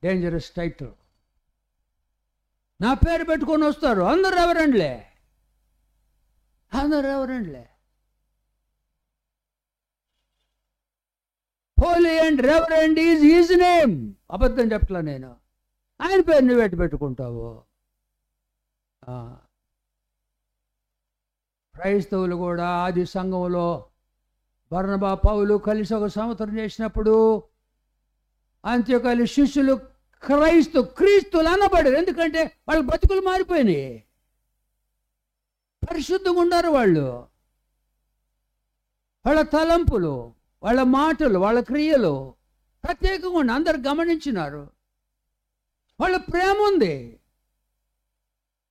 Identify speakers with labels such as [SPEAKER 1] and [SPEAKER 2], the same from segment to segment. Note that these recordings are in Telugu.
[SPEAKER 1] Dangerous title. నా పేరు పెట్టుకొని వస్తారు, అందరు రెవరెండ్లే, అందరు రెవరెండ్లే. Holy and reverend is his name. అబద్ధం చెప్పట్లా నేను. ఆయన పేరు నువ్వు పెట్టుకుంటావు. క్రైస్తవులు కూడా ఆది సంఘంలో బర్నబా పౌలు కలిసి ఒక సంవత్సరం చేసినప్పుడు అంత్యకాలి శిష్యులు క్రీస్తులు అనబడరు. ఎందుకంటే వాళ్ళ బతుకులు మారిపోయినాయి, పరిశుద్ధంగా ఉన్నారు వాళ్ళు. వాళ్ళ తలంపులు, వాళ్ళ మాటలు, వాళ్ళ క్రియలు ప్రత్యేకంగా ఉండి అందరు గమనించినారు. వాళ్ళ ప్రేమ ఉంది,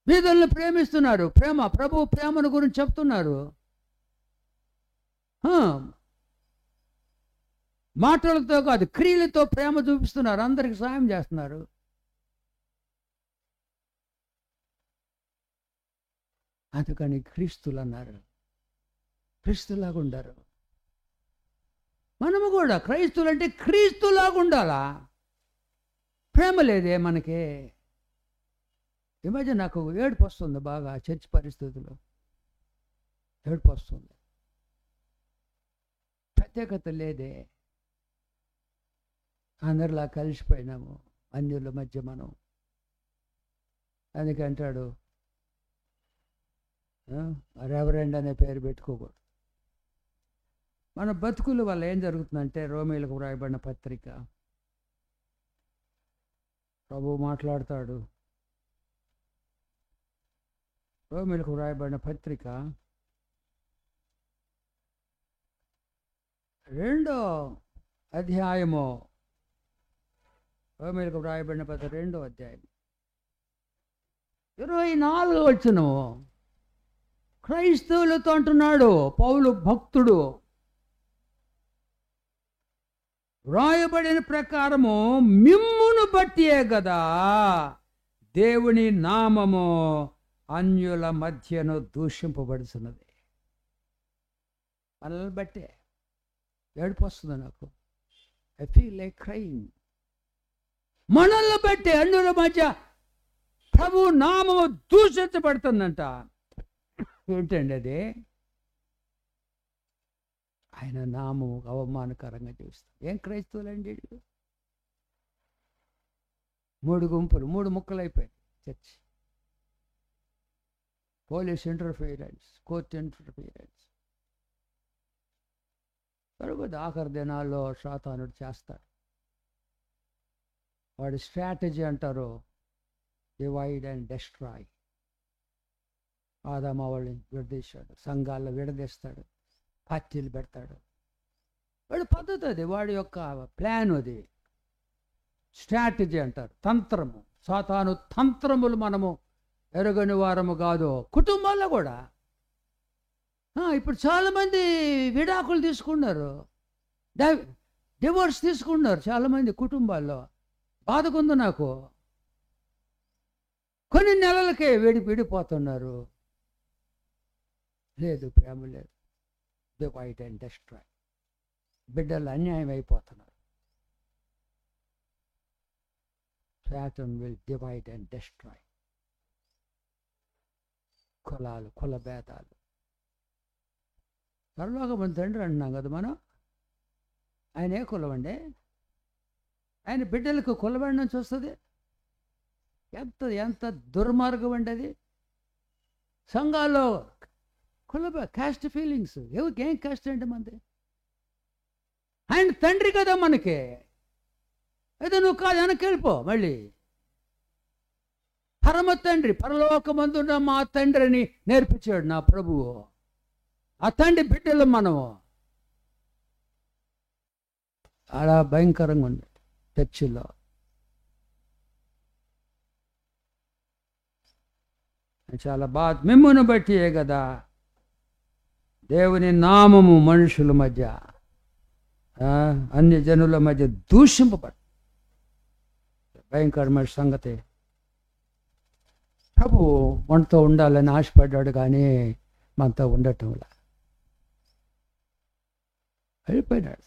[SPEAKER 1] బీదలను ప్రేమిస్తున్నారు. ప్రభు ప్రేమను గురించి చెప్తున్నారు. మాటలతో కాదు, క్రియలతో ప్రేమ చూపిస్తున్నారు, అందరికి సాయం చేస్తున్నారు. అందుకని క్రీస్తులు అన్నారు. క్రీస్తులాగా ఉండారు. మనము కూడా క్రైస్తులు అంటే క్రీస్తులాగా ఉండాలా? ప్రేమ లేదే మనకి. ఈ మధ్య నాకు ఏడుపు వస్తుంది బాగా, చర్చ్ పరిస్థితుల్లో ఏడుపు వస్తుంది. ప్రత్యేకత లేదే. అందరిలా కలిసిపోయినాము అన్యుల మధ్య మనం. అందుకే అంటాడు రెవరెండ్ అనే పేరు పెట్టుకోకూడదు. మన బతుకుల వల్ల ఏం జరుగుతుందంటే, రోమీలకు వ్రాయబడిన పత్రిక ప్రభు మాట్లాడతాడు. రోమీలకు వ్రాయబడిన పత్రిక 2వ అధ్యాయము, రోమీలకు వ్రాయబడిన పత్రిక 2వ అధ్యాయం 24వ వచనము. క్రైస్తవులతో అంటున్నాడు పౌలు భక్తుడు, వ్రాయబడిన ప్రకారము మిమ్మును బట్టియే కదా దేవుని నామము అన్యుల మధ్యను దూషింపబడుతున్నది. మనల్ని బట్టే ఏడుపు వస్తుంది నాకు. I feel like crying. మనల్ని బట్టే అన్యుల మధ్య ప్రభు నామము దూషించబడుతుందంట. ఏంటండి అది? ఆయన నామము అవమానకరంగా చూస్తాం. ఏం క్రైస్తవులండి? 3 గుంపులు, 3 ముక్కలు అయిపోయాయి church. Police interference, court interference. జరుగుతుంది. ఆఖరి దినాల్లో సాతానుడు చేస్తాడు. వాడి స్ట్రాటజీ అంటారు డివైడ్ అండ్ డెస్ట్రాయ్. ఆదాము వాళ్ళని విడదీశాడు, సంఘాల్లో విడదీస్తాడు, పార్టీలు పెడతాడు. వాడి పద్ధతి అది, వాడి యొక్క ప్లాన్ అది, స్ట్రాటజీ అంటారు, తంత్రము. సాతాను తంత్రములు మనము ఎరగని వారము కాదు. కుటుంబాల్లో కూడా ఇప్పుడు చాలామంది విడాకులు తీసుకున్నారు, డివోర్స్ తీసుకున్నారు చాలామంది కుటుంబాల్లో. బాధకుంది నాకు. కొన్ని నెలలకే విడిపోతున్నారు. లేదు, ప్రేమ లేదు. Divide and destroy. బిడ్డలు అన్యాయం అయిపోతున్నారు. Satan will divide and destroy. కులాలు, కుల భేదాలు. పరలోకమంది తండ్రి అంటున్నాం కదా మనం. ఆయన ఏ కులం అండి? ఆయన బిడ్డలకు కులబడి నుంచి వస్తుంది. ఎంత దుర్మార్గం అండి అది. సంఘాల్లో క్యాస్ట్ ఫీలింగ్స్. ఏం క్యాస్ట్ అంటే మనది? ఆయన తండ్రి కదా మనకి. అయితే నువ్వు కాదు, వెనక్కి వెళ్ళిపో. మళ్ళీ పరమ తండ్రి, పరలోకమందున్న మా తండ్రి అని నేర్పించాడు నా ప్రభువు. ఆ తండ్రి బిడ్డలు మనము. అలా భయంకరంగా ఉంది చర్చిలో. చాలా బాధ. మిమ్మును బట్టియే కదా దేవుని నామము మనుషుల మధ్య, అన్ని జనుల మధ్య దూషింపబడి. భయంకరమైన సంగతి. ప్రభు మనతో ఉండాలని ఆశపడ్డాడు, కానీ మనతో ఉండటంలా వెళ్ళిపోయినాడు.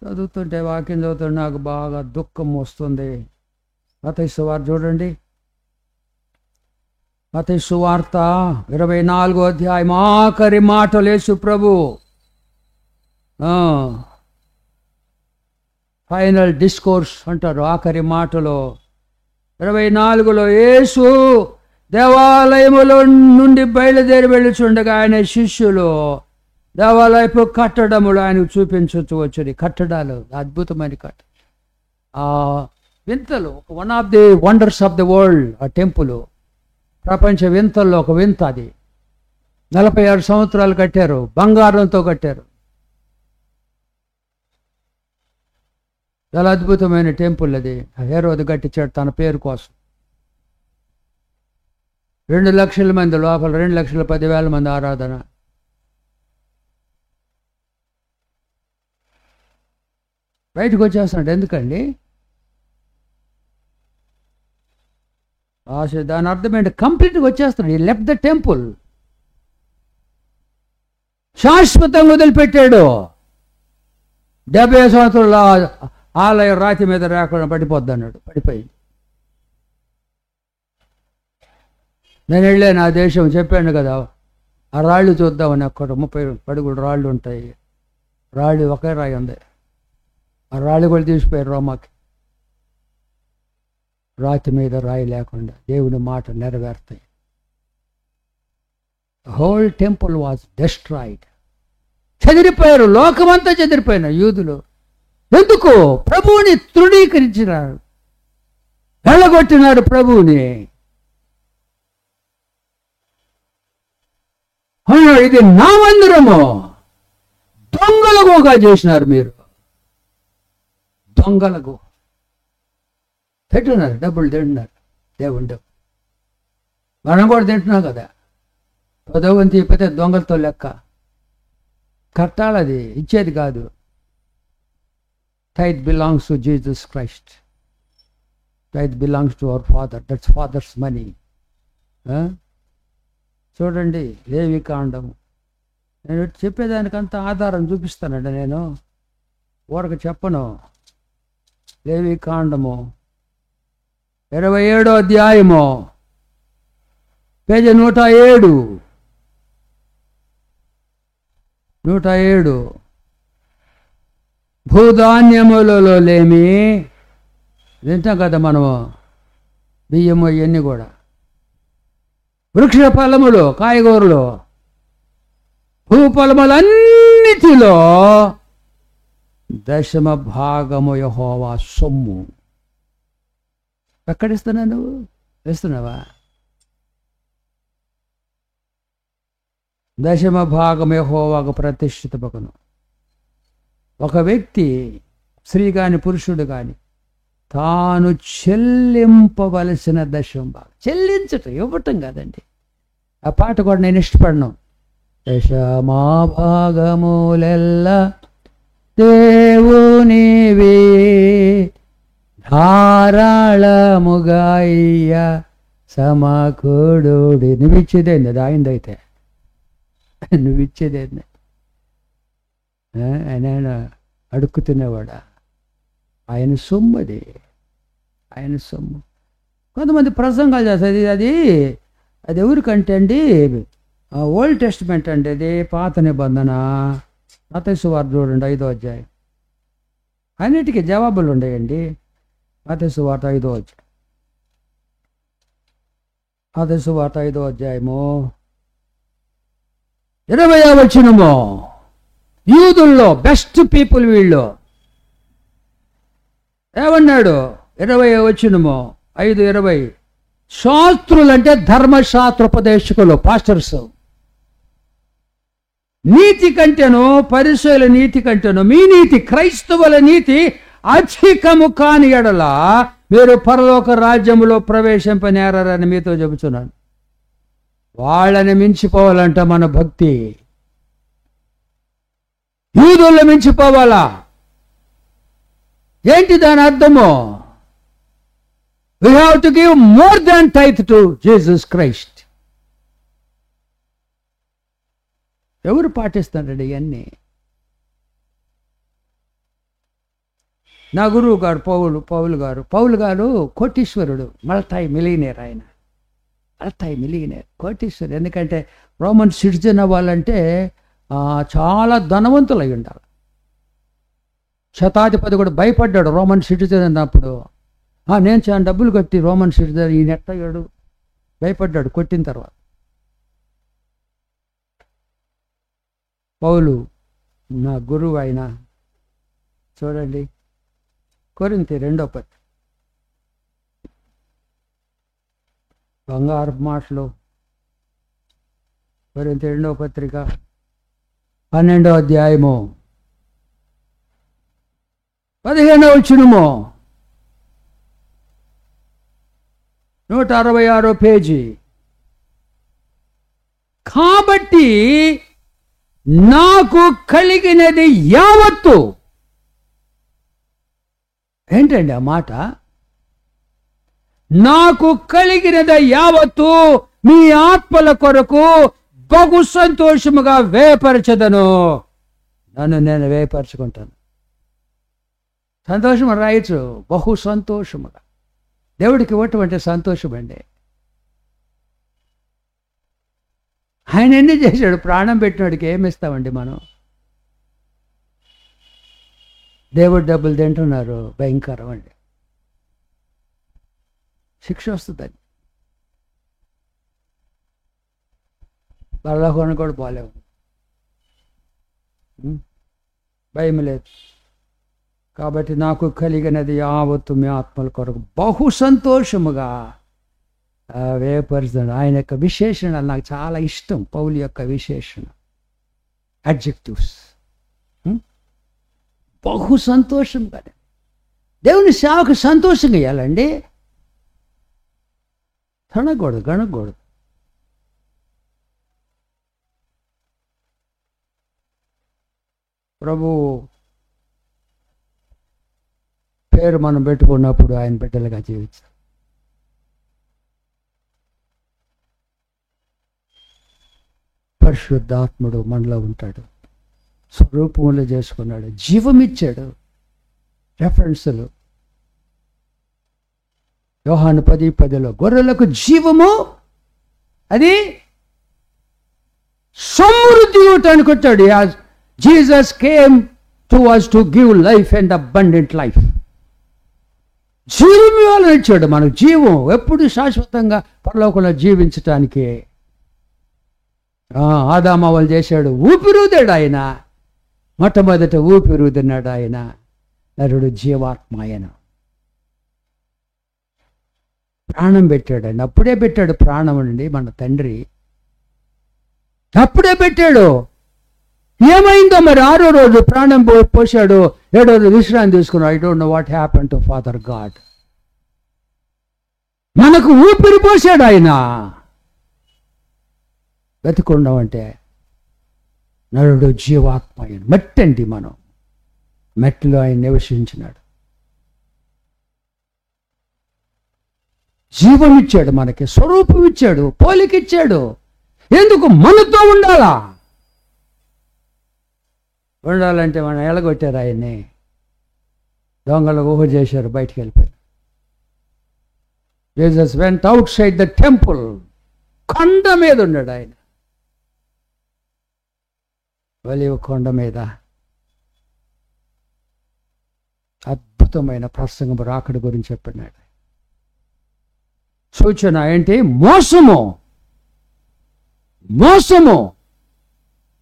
[SPEAKER 1] చదువుతుంటే వాక్యం చదువుతుంటే నాకు బాగా దుఃఖం వస్తుంది. మత్తయి సువార్త చూడండి, మత్తయి సువార్త 24వ అధ్యాయం ఆఖరి మాటలు యేసు ప్రభు ఫైనల్ డిస్కోర్స్ అంటారు. ఆఖరి మాటలో 24లో యేసు దేవాలయములో నుండి బయలుదేరి వెళ్ళుచుండగా ఆయన శిష్యులు దేవాలయపు కట్టడములు ఆయనకు చూపించవచ్చు వచ్చి కట్టడాలు, అద్భుతమైన వింతలు. One of the wonders of the world ఆ టెంపుల్, ప్రపంచ వింతల్లో ఒక వింత అది. 46 సంవత్సరాలు కట్టారు, బంగారంతో కట్టారు. చాలా అద్భుతమైన టెంపుల్ అది. హేరోదు కట్టించాడు తన పేరు కోసం. 2 లక్షల మంది లోపల, 2,10,000 మంది ఆరాధన. బయటకు వచ్చేస్తున్నాడు. ఎందుకండి? దాని అర్థం ఏంటి? కంప్లీట్గా వచ్చేస్తున్నాడు. ఈ లెఫ్ట్ ద టెంపుల్, శాశ్వతంగా వదిలిపెట్టాడు. 70 సంవత్సరాల ఆలయం రాతి మీద రాకుండా పడిపోద్ది అన్నాడు. పడిపోయి నేను వెళ్ళాను ఆ దేశం, చెప్పాను కదా, ఆ రాళ్ళు చూద్దామని. అక్కడ 30 అడుగులు రాళ్ళు ఉంటాయి. రాళ్ళు ఒకే రాయి ఉంది. ఆ రాళ్ళు కూడా తీసిపోయారు రోమాకి. రాతి మీద రాయి లేకుండా దేవుని మాట నెరవేరుతాయి. Whole temple was destroyed. చెదిరిపోయారు, లోకమంతా చెదిరిపోయిన యూదులు. ఎందుకు? ప్రభువుని తృణీకరించినారు, వెళ్ళగొట్టినారు ప్రభువుని. ఇది నా మందిరము, దొంగలగుగా చేసినారు మీరు. దొంగలకు తింటున్నారు, డబ్బులు తింటున్నారు. దేవుడు మనం కూడా తింటున్నాం కదా. పదవంతి ఇప్పితే దొంగలతో లెక్క. కట్టాలది, ఇచ్చేది కాదు. Tithe belongs to Jesus Christ. Tithe belongs to our Father. That's Father's money. చూడండి లేవి కాండము. నేను చెప్పేదానికంతా ఆధారం చూపిస్తానండి, నేను ఊరకు చెప్పను. లేవి కాండము 27వ అధ్యాయము పేజీ 107. 107 భూధాన్యములలో లేమి తింటాం కదా మనము, బియ్యము ఇవన్నీ కూడా. వృక్ష ఫలములు, కాయగూరలు, భూఫలములన్నిటిలో 10% యెహోవా సొమ్ము. ఎక్కడిస్తున్నా నువ్వు? వేస్తున్నావా? 10% యెహోవాకు ప్రతిష్ఠితమగును. ఒక వ్యక్తి, స్త్రీ కాని పురుషుడు కాని, తాను చెల్లింపవలసిన 10% చెల్లించటం, ఇవ్వటం కాదండి. ఆ పాట కూడా నేను ఇష్టపడను. దశమా భాగములెల్లా దేవునివి, ధారాళముగా ఇయ్య సమకూడుడి. నువ్విచ్చేదేంది? అది ఆయనదైతే నువ్విచ్చేదేంది? ఆయన అడుక్కు తినేవాడా? ఆయన సొమ్ము అది, ఆయన సొమ్ము. కొంతమంది ప్రసంగాలు చేస్తారు. అది ఎవరికంటే అండి, ఓల్డ్ టెస్ట్మెంట్ అండి, అది పాత నిబంధన. మత్తయి సువార్త చూడండి 5వ అధ్యాయం. అన్నిటికీ జవాబులు ఉన్నాయండి. మత్తయి సువార్త 5వ అధ్యాయం. మత్తయి సువార్త 5వ అధ్యాయము 20వ వచనము. యూదుల్లో బెస్ట్ పీపుల్ వీళ్ళు. ఏమన్నాడు? 20వ వచనము 5:20. శాస్త్రులు అంటే ధర్మశాస్త్రోపదేశకులు, పాస్టర్స్. నీతి కంటేను, పరిసయ్యుల నీతి కంటేను మీ నీతి, క్రైస్తవుల నీతి అధికము కాని ఎడల మీరు పరలోక రాజ్యములో ప్రవేశింపనేరని మీతో చెబుతున్నాను. వాళ్ళని మించిపోవాలంట మన భక్తి. యూదుల్లో మించిపోవాలా? ఏంటి దాని అర్థము? We have to give more than tithe to Jesus Christ. ఎవరు పాటిస్తారండి ఇవన్నీ? నా గురువు గారు పౌలు గారు కోటీశ్వరుడు, మల్టాయి మిలియనేర్. ఆయన మల్టాయి మిలియనేర్, కోటీశ్వరుడు. ఎందుకంటే రోమన్ సిటిజన్ అవ్వాలంటే చాలా ధనవంతులు అయి ఉండాలి. శతాధిపతి కూడా భయపడ్డాడు రోమన్ సిటిజన్ అన్నప్పుడు. నేను చాలా డబ్బులు కట్టి రోమన్ సిటిజన్, ఈయన ఎట్టయ్యాడు, భయపడ్డాడు కొట్టిన తర్వాత. పౌలు నా గురువు ఆయన. చూడండి కొరింథీ 2వ పత్రిక, బంగారు మాటలు. కొరింథీ 2వ పత్రిక 12వ అధ్యాయము 15వ వచనము, 166 పేజీ. కాబట్టి నాకు కలిగినది యావత్తు. ఏంటండి ఆ మాట? నాకు కలిగినది యావత్తు మీ ఆత్మల కొరకు బహు సంతోషముగా వేపరచదను. నన్ను నేను వేపరచుకుంటాను. సంతోషం రాయొచ్చు, బహు సంతోషముగా. దేవుడికి ఇవ్వటం సంతోషం అండి. ఆయన ఎన్ని చేశాడు? ప్రాణం పెట్టినోడికి ఏమి ఇస్తామండి మనం? దేవుడు డబ్బులు తింటున్నారు, భయంకరం అండి. శిక్ష వస్తుందని. పరలోకానికి కూడా పోలేము, భయం లేదు. కాబట్టి నాకు కలిగినది యావత్తు మీ ఆత్మల కొరకు బహు సంతోషముగా వేపరుస్తాడు. ఆయన యొక్క విశేషణలు నాకు చాలా ఇష్టం. పౌలు యొక్క విశేషణ, అడ్జెక్టివ్స్. బహు సంతోషంగా. దేవుని సేవకు సంతోషంగా ఇవ్వాలండి, తనకూడదు, గణకూడదు. ప్రభు పేరు మనం పెట్టుకున్నప్పుడు ఆయన బిడ్డలుగా జీవించాలి. పరిశుద్ధాత్ముడు మనలో ఉంటాడు, స్వరూపంలో చేసుకున్నాడు, జీవమిచ్చాడు. రెఫరెన్సులు యోహాను 10:10 గొర్రెలకు జీవము, అది సమృద్ధి ఇవ్వటానికి వచ్చాడు. Jesus came to us to give life and abundant life. జీవం ఇవ్వాలని ఇచ్చాడు మనకు. జీవం ఎప్పుడు శాశ్వతంగా పరలోకంలో జీవించటానికి. ఆదామవ్వలు చేశాడు, ఊపిరుదాడు ఆయన. మొట్టమొదట ఊపిరుదిన్నాడు ఆయన. నరుడు జీవాత్మ ఆయన. ప్రాణం పెట్టాడు ఆయన. అప్పుడే పెట్టాడు ప్రాణం అండి మన తండ్రి, అప్పుడే పెట్టాడు. ఏమైందో మరి? 6వ రోజు ప్రాణం పోసాడు, 7వ రోజు విశ్రాంతి తీసుకున్నాడు. I don't know what happen to father God. మనకు ఊపిరి పోసాడు ఆయన. బతికుండం అంటే నరుడు జీవాత్మ ఆయన. మట్టి అండి మనం, మట్టిలో ఆయన నివసించినాడు. జీవం ఇచ్చాడు మనకి, స్వరూపం ఇచ్చాడు, పోలికిచ్చాడు. ఎందుకు? మనతో ఉండాలంటే మనం ఎలగొట్టారు ఆయన్ని. దొంగలు ఊహ చేశారు, బయటికి వెళ్ళిపోయారు. Jesus went out side the temple. కొండ మీద ఉన్నాడు ఆయన, ఒలీవ కొండ మీద. అద్భుతమైన ప్రసంగం రాకడ గురించి చెప్పినాడు. సూచన ఏంటి? మోసము.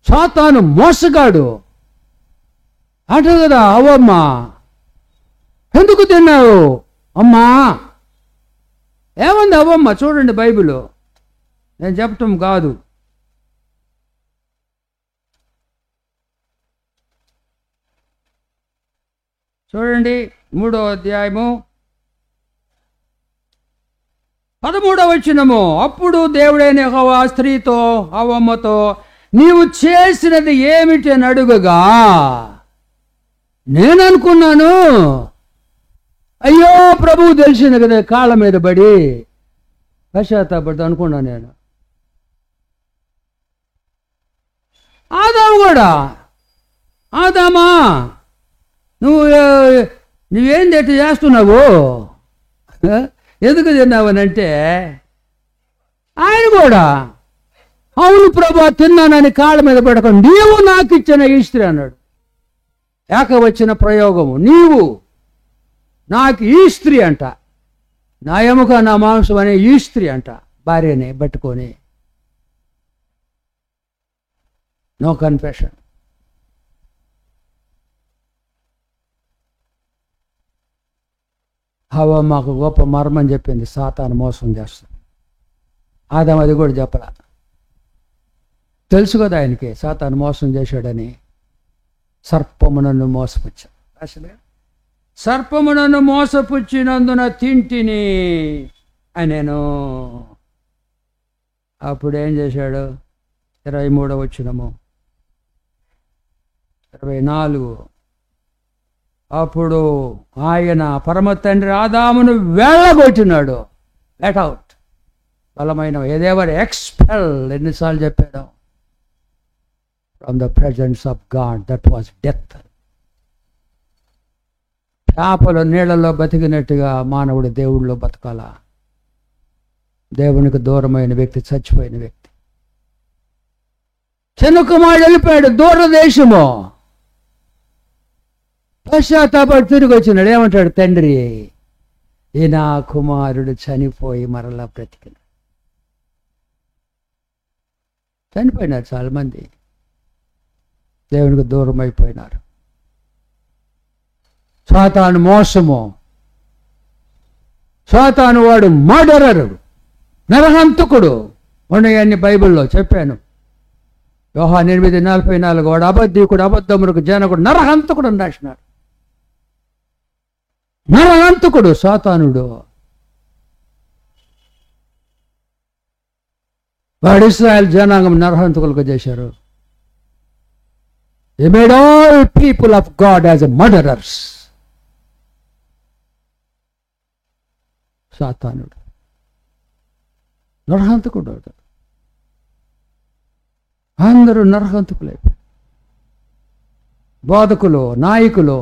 [SPEAKER 1] సాతాను మోసగాడు అంట కదా. అవమ్మ ఎందుకు తిన్నావు? అమ్మా ఏమంది అవ్వమ్మ? చూడండి బైబిల్, నేను చెప్పటం కాదు. చూడండి 3వ అధ్యాయము 13వ వచనము. అప్పుడు దేవుడైన యెహోవా స్త్రీతో, అవ్వమ్మతో, నీవు చేసినది ఏమిటి అని అడుగగా, నేను అనుకున్నాను, అయ్యో ప్రభువు తెలిసింది కదా, కాళ్ళ మీద పడి పశ్చాత్తాపడి అనుకున్నాను నేను. ఆదాము కూడా, ఆదామా నువ్వు నువ్వేంది ఎట్లా చేస్తున్నావు, ఎందుకు తిన్నావనంటే ఆయన కూడా అవును ప్రభా తిన్నానని కాళ్ళ మీద పడకుండా నీవు నాకు ఇచ్చిన ఈస్త్రీ అన్నాడు. ఏకవచన ప్రయోగము, నీవు నాకు ఈస్త్రీ అంట, నా ఎముక నా మాంసం అనే ఈస్త్రీ అంట, భార్యని పట్టుకొని. No confession. హవ్వ మాకు గొప్ప మర్మం చెప్పింది, సాతాను మోసం చేస్తాడు. ఆదాము అది కూడా చెప్పలా, తెలుసు కదా ఆయనకి సాతాను మోసం చేశాడని. సర్పము నన్ను మోసపుచ్చా, సర్పము నన్ను మోసపుచ్చినందున తింటిని అని నేను. అప్పుడు ఏం చేశాడు? 23వ వచనము 24. అప్పుడు ఆయన పరమ తండ్రి ఆదామును వెళ్ళగొట్టినాడు. లెట్ అవుట్, బలమైన ఏదేవర్ ఎక్స్పెల్. ఎన్నిసార్లు చెప్పాడు? From the presence of God, that was death. చేపలు నీళ్లలో బతికినట్టుగా మానవుడు దేవుడిలో బతకాల. దేవునికి దూరమైన వ్యక్తి చచ్చిపోయిన వ్యక్తి. చిన్న కుమారుడు వెళ్ళిపోయాడు దూరదేశము, పశ్చాత్తాపడి తిరిగి వచ్చినాడు. ఏమంటాడు తండ్రి? ఈ నా కుమారుడు చనిపోయి మరలా బ్రతికిన. చనిపోయినారు చాలామంది, దేవునికి దూరం అయిపోయినారు. సాతాను మోసము, సాతాను వాడు మర్డరరు, నరహంతకుడు. ఉన్నాయన్ని బైబిల్లో చెప్పాను. యోహాను 8:44 వాడు అబద్ధీకుడు, అబద్ధములకు జనకుడు, నరహంతకుడు అని రాసినాడు. నరహంతకుడు సాతానుడు. వాడు ఇశ్రాయేల్ జనాంగం నరహంతకులుగా చేశారు. He made all people of God as murderers. సాతానుడు నరహంతకుడు. అందరూ నరహంతకులైపోయారు. బోధకులు, నాయకులు.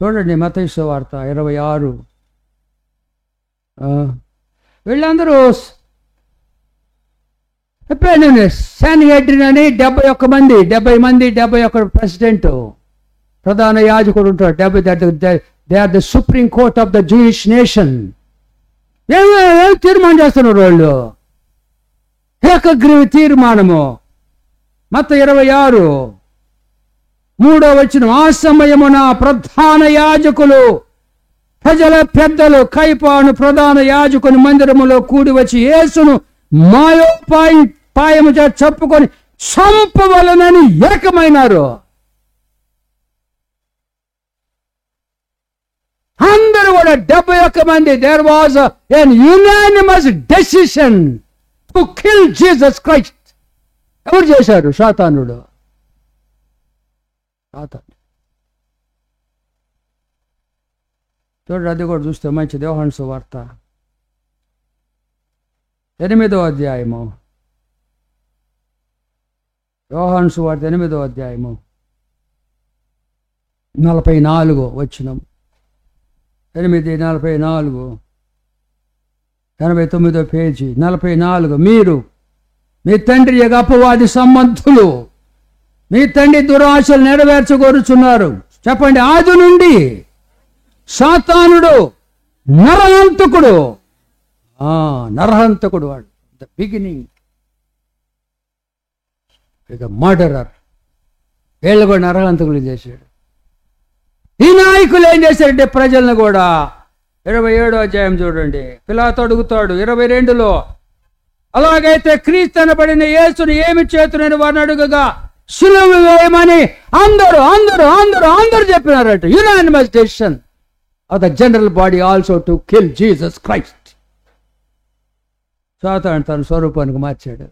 [SPEAKER 1] చూడండి మత్తయి సువార్త 26. వీళ్ళందరూ శానిహెడ్రిన్ అని 71 మంది, 71 ప్రెసిడెంట్, ప్రధాన యాజకుడు ఉంటాడు. They are the supreme court of the Jewish nation. ఏం తీర్మానం చేస్తున్నారు వాళ్ళు? ఏకగ్రీవ తీర్మానము. మత్తయి 26 3వ వచనం. ఆ సమయమున ప్రధాన యాజకులు, ప్రజల పెద్దలు కైపాను ప్రధాన యాజకుని మందిరములో కూడి వచ్చి యేసును మాయోపాయము చెప్పుకొని చంపవలనని ఏకమైనారు. అందరూ కూడా 71 మంది. There was an unanimous decision to kill Jesus Christ. ఎవరు చేశారు? సాతానుడు. చూడండి, అది కూడా చూస్తే మంచిది. యోహాను సువార్త 8వ అధ్యాయము. యోహాను సువార్త 8వ అధ్యాయము 44 వచనం. 8:44, 89వ పేజీ 44. మీరు మీ తండ్రి యొక్క అపవాది సంబంధులు, మీ తండ్రి దురాశలు నెరవేర్చగోరుచున్నారు. చెప్పండి. ఆది నుండి సాతానుడు నరహంతకుడు. నరహంతకుడు వాడు. ద బిగినింగ్ ఇక మర్డరర్. వీళ్ళు కూడా నరహంతకులు చేశాడు. ఈ నాయకులు ఏం చేశారంటే ప్రజలను కూడా 27వ అధ్యాయం చూడండి. పిలాతు అడుగుతాడు 22లో, అలాగైతే క్రీస్తు అనబడిన యేసుని ఏమి చేతునని వారిని అడుగగా సిలువ వేయమని అందరూ అందరూ అందరూ అందరూ చెప్పినారట. Unanimous decision of the general body also to kill Jesus Christ. సాతాను తన స్వరూపానికి మార్చాడు.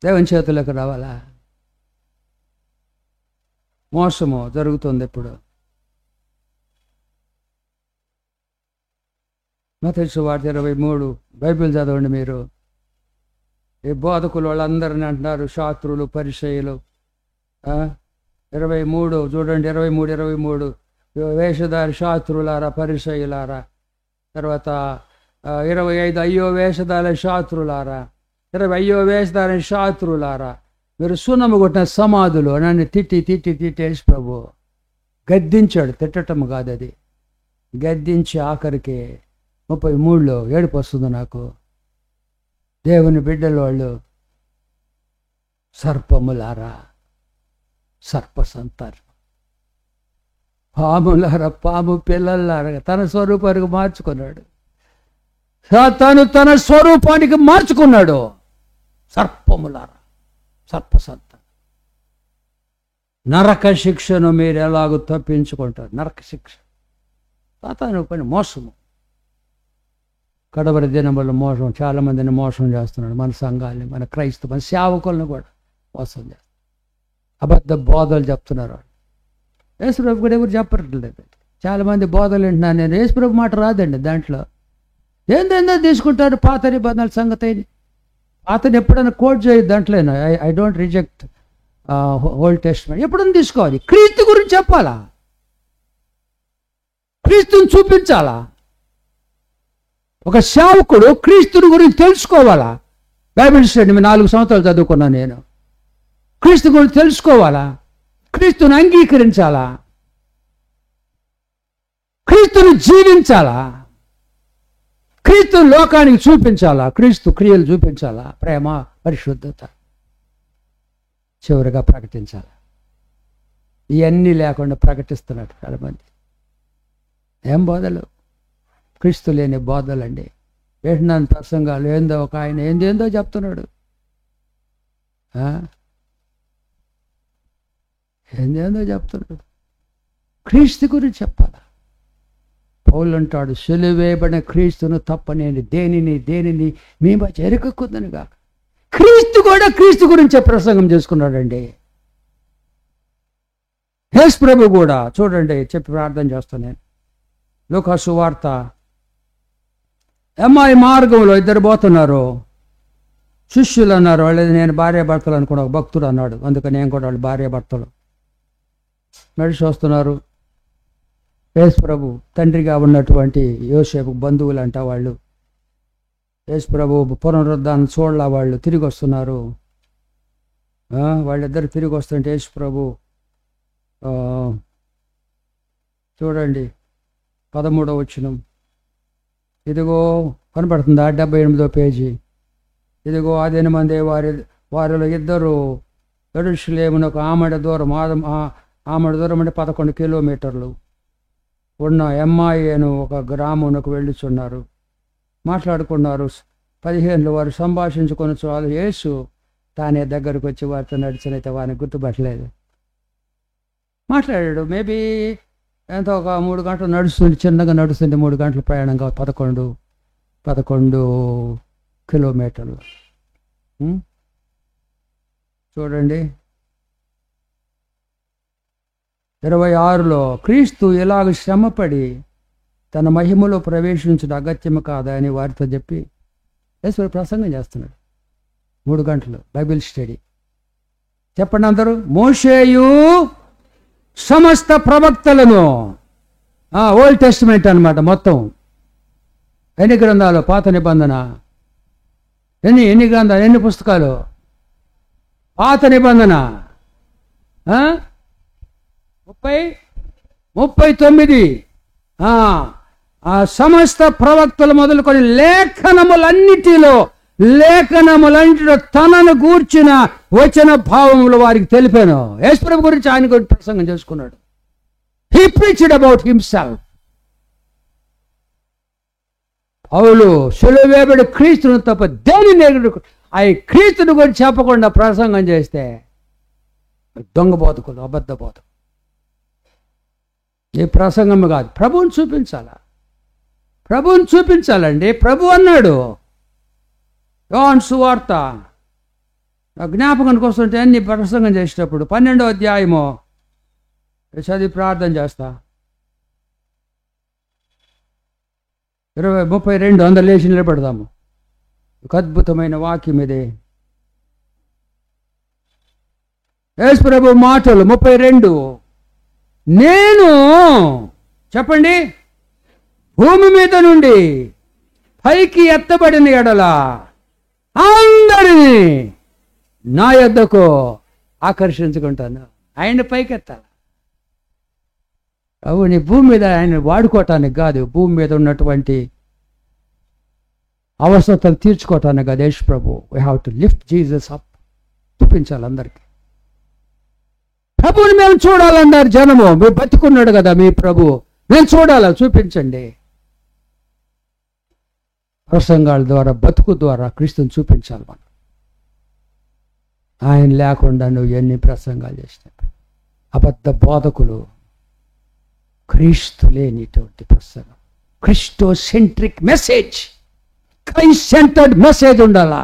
[SPEAKER 1] దేవుని చేతులకు రావాలా? మోసము జరుగుతుంది ఇప్పుడు. మత్తయి సువార్త 23 బైబిల్ చదవండి మీరు. ఈ బోధకులు వాళ్ళందరిని అంటున్నారు శాస్త్రులు, పరిసయ్యులు. 23 చూడండి, 23 వేషధారి శాస్త్రులారా, పరిసయ్యులారా. తర్వాత 25 అయ్యో వేషధారి శాస్త్రులారా, 20 అయ్యో వేషధారి శాస్త్రులారా, మీరు సున్నము కొట్టిన సమాధులు. నన్ను తిట్టి యేసు ప్రభు గద్దించాడు. తిట్టటం కాదు అది, గద్దించి ఆఖరికి 33లో ఏడుపు వస్తుంది నాకు. దేవుని బిడ్డల వాళ్ళు సర్పములారా, సర్ప సంతానం, పాములారా, పాము పిల్లలారా తన స్వరూపానికి మార్చుకున్నాడు. తన స్వరూపానికి మార్చుకున్నాడు. సర్పములారా, సర్ప సంతానం. నరక శిక్షను మీరు ఎలాగో తప్పించుకుంటారు? నరక శిక్ష సాతాను పని మోసము. కడవరి దినముల మోసం, చాలామందిని మోసం చేస్తున్నాడు. మన సంఘాన్ని, మన క్రైస్తవ, మన సేవకులను కూడా మోసం చేస్తున్నారు. అబద్ధ బోధలు చెప్తున్నారు. యేసుప్రభు కూడా ఎవరు చెప్పట్లేదు. చాలామంది బోధలు వింటున్నాను నేను. యేసుప్రభు మాట రాదండి దాంట్లో. ఏందేందో తీసుకుంటారు పాత నిబంధనల సంగతి. పాతని ఎప్పుడైనా కోట్ చేయదు దాంట్లోనే. I don't reject old testament. ఎప్పుడైనా తీసుకోవాలి. క్రీస్తు గురించి చెప్పాలా, క్రీస్తుని చూపించాలా. ఒక సేవకుడు క్రీస్తుని గురించి తెలుసుకోవాలా. బైబిల్ స్టడీ 4 సంవత్సరాలు చదువుకున్నాను నేను. క్రీస్తు గురించి తెలుసుకోవాలా, క్రీస్తుని అంగీకరించాలా, క్రీస్తుని జీవించాలా, క్రీస్తుని లోకానికి చూపించాలా, క్రీస్తు క్రియలు చూపించాలా, ప్రేమ, పరిశుద్ధత చివరిగా ప్రకటించాలి. ఇవన్నీ లేకుండా ప్రకటిస్తున్నాడు చాలామంది. ఏం బోధలు? క్రీస్తు లేని బోధలండి. వేసినాను ప్రసంగాలు. ఏందో ఒక ఆయన ఏందేందో చెప్తున్నాడు. ఏందేందో చెప్తున్నాడు. క్రీస్తు గురించి చెప్పాలా. పౌలు అంటాడు, సిలువేయబడిన క్రీస్తును తప్ప నేను దేనిని మీ మధ్య ఎరుకకుందనుగా. క్రీస్తు కూడా క్రీస్తు గురించే ప్రసంగం చేసుకున్నాడండి. యేసు ప్రభు కూడా చూడండి, చెప్పి ప్రార్థన చేస్తాను నేను. లూకా సువార్త. ఎమ్మాయి మార్గంలో 2 పోతున్నారు. శిష్యులు అన్నారు, వాళ్ళది నేను భార్యాభర్తలు అనుకున్న ఒక భక్తుడు అన్నాడు. అందుకని నేను కూడా వాళ్ళు భార్యాభర్తలు నడిచి వస్తున్నారు. యేసు ప్రభు తండ్రిగా ఉన్నటువంటి యోసేపు బంధువులు అంట వాళ్ళు. యేసు ప్రభు పునరుద్ధానం చూడలా వాళ్ళు తిరిగి వస్తున్నారు. వాళ్ళిద్దరు తిరిగి వస్తుంటే యేసు ప్రభు చూడండి 13వ వచనం. ఇదిగో కనపడుతుందా? 78వ పేజీ. ఇదిగో 18 మంది వారిలో 2 యెరూషలేమునకు ఒక ఆమడ దూరం అంటే 11 కిలోమీటర్లు ఉన్న ఎమ్మాయి అని ఒక గ్రామునకు వెళ్ళుచున్నారు. మాట్లాడుకున్నారు. 15 వారు సంభాషించుకొని చాలు. యేసు తానే దగ్గరకు వచ్చి వారితో నడిచినైతే వారిని గుర్తుపట్టలేదు. మాట్లాడాడు. మేబీ ఎంతో ఒక 3 గంటలు నడుస్తుంది, చిన్నగా నడుస్తుంది. 3 గంటల ప్రయాణంగా 11 కిలోమీటర్లు. చూడండి 26లో క్రీస్తు ఇలాగ శ్రమపడి తన మహిమలో ప్రవేశించడం అగత్యము కాదా అని వారితో చెప్పి యేసు ప్రసంగం చేస్తున్నాడు. 3 గంటలు బైబిల్ స్టడీ. చెప్పండి అందరూ. మోషేయు సమస్త ప్రవక్తలను, ఓల్డ్ టెస్టిమెంట్ అన్నమాట మొత్తం. ఎన్ని గ్రంథాలు? పాత నిబంధన. ఎన్ని గ్రంథాలు? ఎన్ని పుస్తకాలు? పాత నిబంధన 39. ఆ సమస్త ప్రవక్తలు మొదలుకొని లేఖనములన్నిటిలో తనను గూర్చిన వచన భావములు వారికి తెలిపాను. యేసు ప్రభు గురించి ఆయన గురించి ప్రసంగం చేసుకున్నాడు. He preached about himself. పౌలు సిలువేయబడి క్రీస్తును తప్ప దేనిని ఆ క్రీస్తుని గురించి చెప్పకుండా ప్రసంగం చేస్తే దొంగ బోధకులు, అబద్ధ బోధకులు. ఈ ప్రసంగం కాదు, ప్రభువుని చూపించాలా. ప్రభువుని చూపించాలండి. ప్రభు అన్నాడు యోహాను సువార్త జ్ఞాపకానికి వస్తుంటే అన్ని ప్రసంగం చేసేటప్పుడు 12వ అధ్యాయము చదివి ప్రార్థన చేస్తా. 32 అందరు లేచి నిలబెడదాము. ఒక అద్భుతమైన వాక్యం ఇది. యేసు ప్రభు మాటలు 32. నేను చెప్పండి, భూమి మీద నుండి పైకి ఎత్తబడిన ఎడల అందరినీ నా యొద్దకు ఆకర్షించుకుంటాను. ఆయన పైకి ఎత్తాలి. నీ భూమి మీద ఆయన వాడుకోవటానికి కాదు, భూమి మీద ఉన్నటువంటి అవసరతలు తీర్చుకోవటానికి కాదు. యేసు ప్రభు we have to lift Jesus up. చూపించాలి అందరికీ. ప్రభుని మేము చూడాలన్నారు జనము. మీరు బతికున్నాడు కదా మీ ప్రభు, మేము చూడాలా, చూపించండి. ప్రసంగాల ద్వారా, బతుకు ద్వారా క్రీస్తుని చూపించాలి మనం. ఆయన లేకుండా నువ్వు ఎన్ని ప్రసంగాలు చేసినా, అబద్ధ బోధకులు, క్రీస్తు లేనిటువంటి ప్రసంగం, క్రిస్టోసెంట్రిక్ మెసేజ్, క్రైస్ట్ సెంటర్డ్ మెసేజ్ ఉండాలా.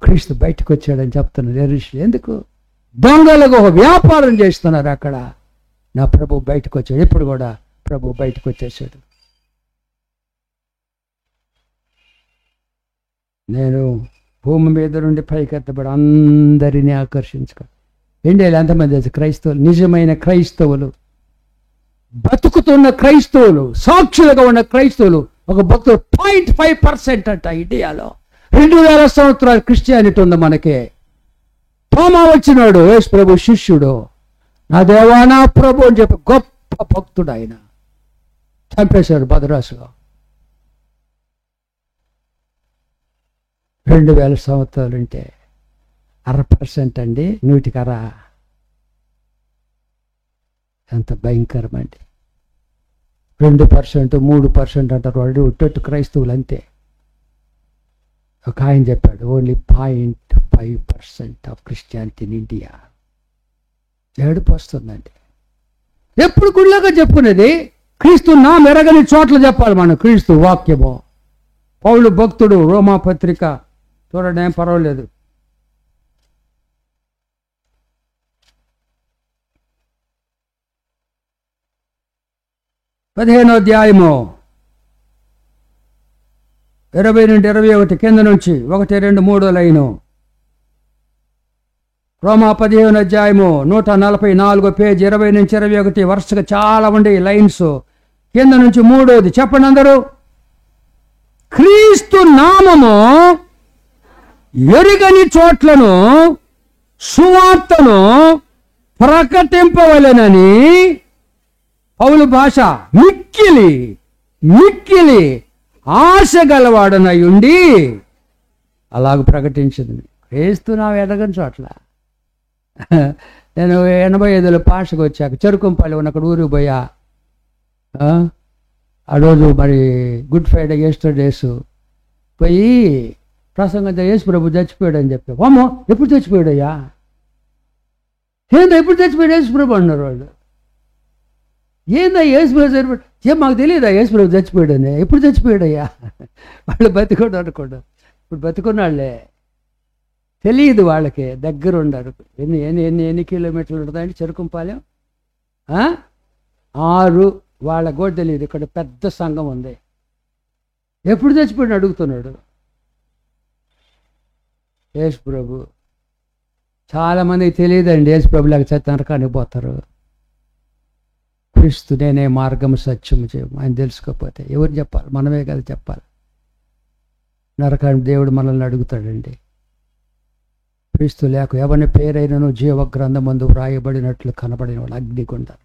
[SPEAKER 1] క్రీస్తు బయటకు వచ్చాడని చెప్తున్నారు. ఎందుకు? దొంగలకు ఒక వ్యాపారం చేస్తున్నారు అక్కడ. నా ప్రభు బయటకు వచ్చాడు. ఇప్పుడు కూడా ప్రభు బయటకు వచ్చేసాడు. నేను భూమి మీద నుండి పైకెత్తబడి అందరినీ ఆకర్షించుకో. ఇండియాలో ఎంతమంది క్రైస్తవులు, నిజమైన క్రైస్తవులు, బతుకుతున్న క్రైస్తవులు, సాక్షులుగా ఉన్న క్రైస్తవులు ఒక భక్తులు 0.5% అంట ఇండియాలో. 2000 సంవత్సరాలు క్రిస్టియానిటీ ఉంది మనకి. తోమా వచ్చినాడు, యేసు ప్రభు శిష్యుడు. నా దేవా నా ప్రభు అని చెప్పి గొప్ప భక్తుడు ఆయన. చంపేశాడు భద్రాసుగా. 2000 సంవత్సరాలు ఉంటే 1% అండి, 100కి 1. ఎంత భయంకరమండి. 2%, 3% అంటారు వాళ్ళు. ఉట్టట్టు క్రైస్తవులు అంతే. ఒక ఆయన చెప్పాడు, only 0.5% of Christianity in India. ఏడుపు వస్తుందండి. ఎప్పుడు గుళ్ళగా చెప్పుకునేది క్రీస్తు నా మెరగని చోట్ల చెప్పాలి మనం. క్రీస్తు వాక్యము. పౌలు భక్తుడు, రోమా పత్రిక చూడండి, ఏం పర్వాలేదు. పదిహేనో అధ్యాయము 20 నుండి 21 కింద నుంచి 1, 2, 3 లైను. రోమా 15 అధ్యాయము 144 పేజీ 20 నుంచి 21 వరుసగా చాలా ఉండే లైన్స్. కింద నుంచి 3ది చెప్పండి అందరూ. క్రీస్తు నామము ఎరుగని చోట్లను సువార్తను ప్రకటింపవలెనని పౌలు భాష మిక్కిలి మిక్కిలి ఆశ గలవాడనై ఉండి అలాగ ప్రకటించింది. క్రీస్తు నా ఎదగని చోట్ల. నేను 85లో పాషకు వచ్చాక చెరుకుంపల్లి ఉన్న అక్కడ ఊరికి పోయా. ఆ రోజు మరి గుడ్ ఫ్రైడే, ఈస్టర్ డేస్ పోయి ప్రసంగం యేసు ప్రభు చచ్చిపోయాడు అని చెప్పి, అమ్మో ఎప్పుడు చచ్చిపోయాడయ్యా, ఏందా ఎప్పుడు చచ్చిపోయాడు యేసు ప్రభు అన్నారు వాళ్ళు. ఏందా యేసు ప్రభు చచ్చిపోయాడు, ఏం మాకు తెలియదా యేసు ప్రభు చచ్చిపోయాడని. ఎప్పుడు చచ్చిపోయాడయ్యా, వాళ్ళు బతికోడు అనుకోడు. ఇప్పుడు బతుకున్నాళ్లే, తెలియదు వాళ్ళకి. దగ్గర ఉండరు. ఎన్ని కిలోమీటర్లు ఉంటుందండి చెరుకుంపాలెం? 6. వాళ్ళకు కూడా తెలియదు. ఇక్కడ పెద్ద సంఘం ఉంది. ఎప్పుడు చచ్చిపోయాడు అడుగుతున్నాడు యేసు ప్రభు. చాలామందికి తెలియదండి యేసు ప్రభు లేక చచ్చి నరకానికి పోతారు. క్రీస్తు నేనే మార్గము సత్యము చేయము ఆయన తెలుసుకోకపోతే ఎవరు చెప్పాలి? మనమే కదా చెప్పాలి. నరకానికి దేవుడు మనల్ని అడుగుతాడండి. క్రీస్తు లేక ఎవరి పేరైనను జీవ గ్రంథమందు వ్రాయబడినట్లు కనబడిన వాళ్ళు అగ్నిగుండారు.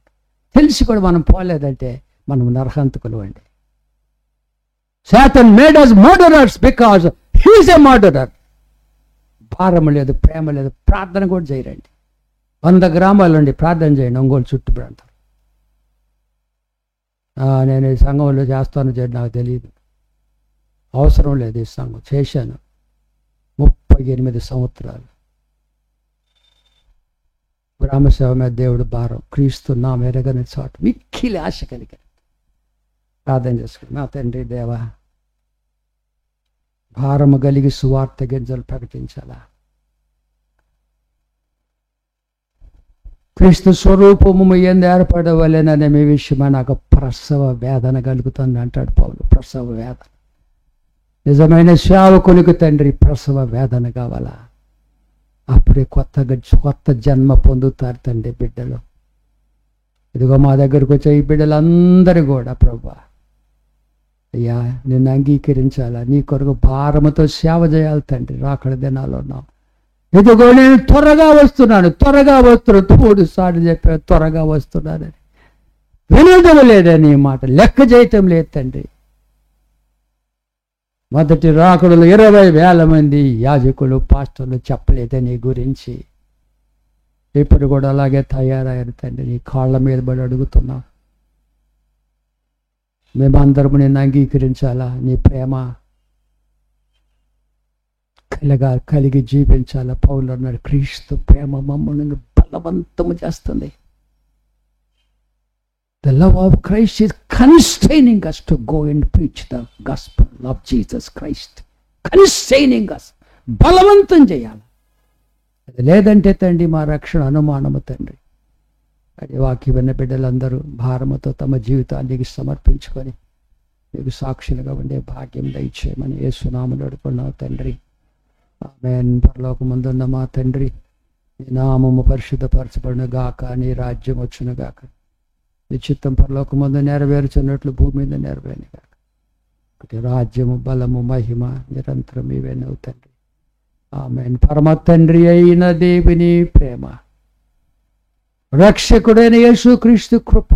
[SPEAKER 1] తెలిసి కూడా మనం పోలేదంటే మనం నరహంతకులు అండి. Satan made us murderers because he is a murderer. భారం లేదు, ప్రేమ లేదు, ప్రార్థన కూడా చేయరండి. 100 గ్రామాల నుండి ప్రార్థన చేయండి ఒంగోలు చుట్టూ ప్రాంతం. నేను ఈ సంఘంలో చేస్తాను నాకు తెలియదు, అవసరం లేదు. ఈ సంఘం చేశాను 38 సంవత్సరాలు. గ్రామసేవ మీద దేవుడు భారం. క్రీస్తు నా మెరగని చోట మిక్కిలి ఆశ కలిగాను. ప్రార్థన చేసుకుని, నా తండ్రి దేవా, భారము కలిగి సువార్త గింజలు ప్రకటించాలా. క్రీస్తు స్వరూపము ఎందు ఏర్పడవలెననే మీ విషయమై నాకు ప్రసవ వేదన కలుగుతుంది అంటాడు పౌలు. ప్రసవ వేదన. నిజమైన సేవకునికి తండ్రి ప్రసవ వేదన కావాలా? అప్పుడే కొత్త జన్మ పొందుతారు తండ్రి బిడ్డలు. ఇదిగో మా దగ్గరకు వచ్చే ఈ బిడ్డలందరూ కూడా ప్రభా అయ్యా నిన్ను అంగీకరించాలా, నీ కొరకు భారముతో సేవ చేయాలి తండ్రి. రాకడ దినాల్లో ఉన్నాం. ఇదిగో నేను త్వరగా వస్తున్నాను 3 సార్లు చెప్పా త్వరగా వస్తున్నానని. వినడం లేదని మాట, లెక్క చేయటం లేదు తండ్రి. మొదటి రాకడలో 20,000 మంది యాజకులు పాస్టర్లు చెప్పలేదని గురించి. ఇప్పుడు కూడా అలాగే తయారయ్యారు తండ్రి. నీ కాళ్ళ మీద పడి అడుగుతున్నాం. మేమందరము నిన్ను అంగీకరించాలా, నీ ప్రేమ కలిగి జీవించాలా. పౌలు అన్నాడు, క్రీస్తు ప్రేమ మమ్మల్ని బలవంతము చేస్తుంది. The love of Christ is constraining us to go and preach the gospel of Jesus Christ. Constraining us. బలవంతం చేయాలి. అది లేదంటే తండ్రి మా రక్షణ అనుమానము తండ్రి. అది వాక్య విన్న బిడ్డలందరూ భారముతో తమ జీవితానికి సమర్పించుకొని మీకు సాక్షులుగా ఉండే భాగ్యం దయచేయమని యేసునామములో అడుగుతున్నావు తండ్రి. ఆమేన్. పరలోకమందున్న మా తండ్రి, నీ నామము పరిశుద్ధపరచబడును గాక, నీ రాజ్యం వచ్చును గాక, నీ చిత్తం పరలోకమందు నెరవేర్చున్నట్లు భూమి మీద నెరవేరును గాక. రాజ్యము బలము మహిమ నిరంతరం ఇవేనవు తండ్రి. ఆమేన్. పరమ తండ్రి అయిన దేవుని ప్రేమ, రక్షకుడైన యేసుక్రీస్తు కృప,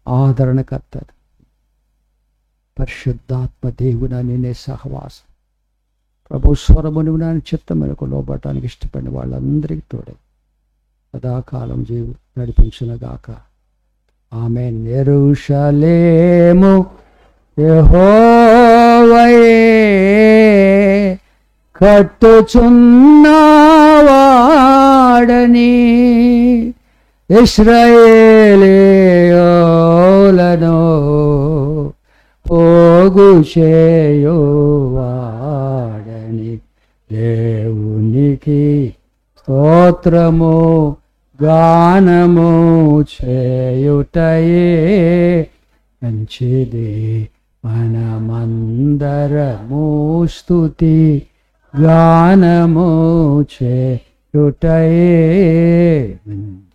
[SPEAKER 1] ఆదరణకర్త పరిశుద్ధాత్మ దేవుని నే సహవాసం ప్రభు స్వరమును నాని చిత్తములకు లోబడటానికి ఇష్టపడిన వాళ్ళందరికీ తోడై సదాకాలం నడిపించునుగాక. ఆమేన్. యెరూషలేము యెహోవాయే కట్టుచున్నవాడని, ఇశ్రాయేలీయులను పోగు చేయువాడని, దేవునికి స్తోత్రము గానము చేయుటయే మంచిది. మనమందరము స్తుతి గానము చేయుటయే మంచి.